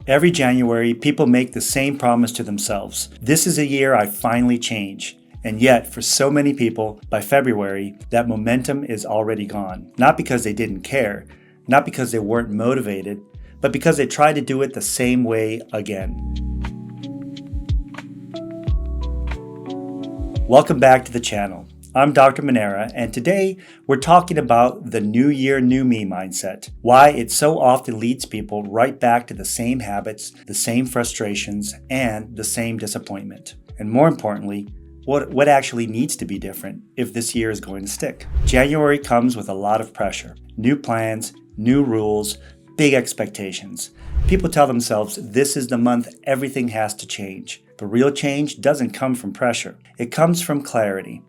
Every January, people make the same promise to themselves. This is a year I finally change. And yet, for so many people, by February, that momentum is already gone. Not because they didn't care, not because they weren't motivated, but because they tried to do it the same way again. Welcome back to the channel. I'm Dr. Minera, and today we're talking about the New Year, New Me mindset. Why it so often leads people right back to the same habits, the same frustrations, and the same disappointment. And more importantly, what actually needs to be different if this year is going to stick. January comes with a lot of pressure. New plans, new rules, big expectations. People tell themselves this is the month everything has to change. But real change doesn't come from pressure. It comes from clarity.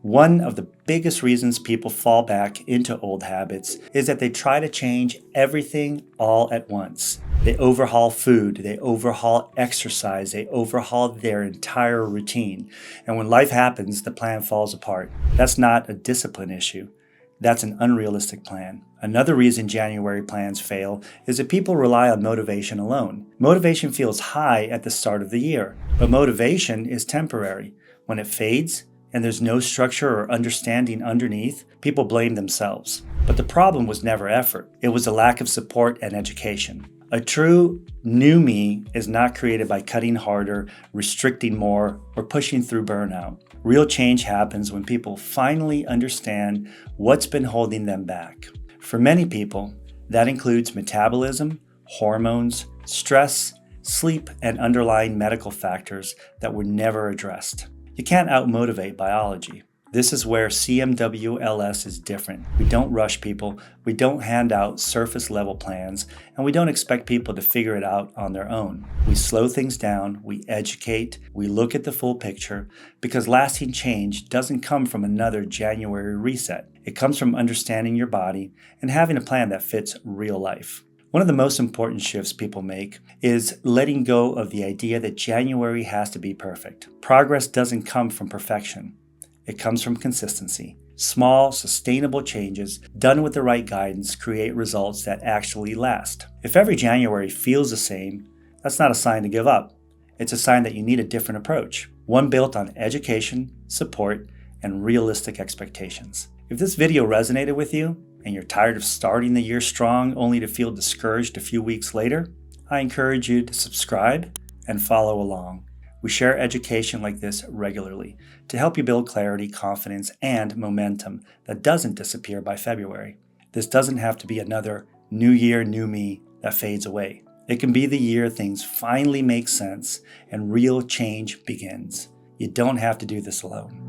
One of the biggest reasons people fall back into old habits is that they try to change everything all at once. They overhaul food, they overhaul exercise, they overhaul their entire routine. And when life happens, the plan falls apart. That's not a discipline issue. That's an unrealistic plan. Another reason January plans fail is that people rely on motivation alone. Motivation feels high at the start of the year, but motivation is temporary. When it fades, and there's no structure or understanding underneath, people blame themselves. But the problem was never effort. It was a lack of support and education. A true new me is not created by cutting harder, restricting more, or pushing through burnout. Real change happens when people finally understand what's been holding them back. For many people, that includes metabolism, hormones, stress, sleep, and underlying medical factors that were never addressed. You can't out-motivate biology. This is where CMWLS is different. We don't rush people, we don't hand out surface-level plans, and we don't expect people to figure it out on their own. We slow things down, we educate, we look at the full picture, because lasting change doesn't come from another January reset. It comes from understanding your body and having a plan that fits real life. One of the most important shifts people make is letting go of the idea that January has to be perfect. Progress doesn't come from perfection. It comes from consistency. Small, sustainable changes done with the right guidance create results that actually last. If every January feels the same, that's not a sign to give up. It's a sign that you need a different approach, one built on education, support, and realistic expectations. If this video resonated with you, and you're tired of starting the year strong only to feel discouraged a few weeks later, I encourage you to subscribe and follow along. We share education like this regularly to help you build clarity, confidence, and momentum that doesn't disappear by February. This doesn't have to be another new year, new me that fades away. It can be the year things finally make sense and real change begins. You don't have to do this alone.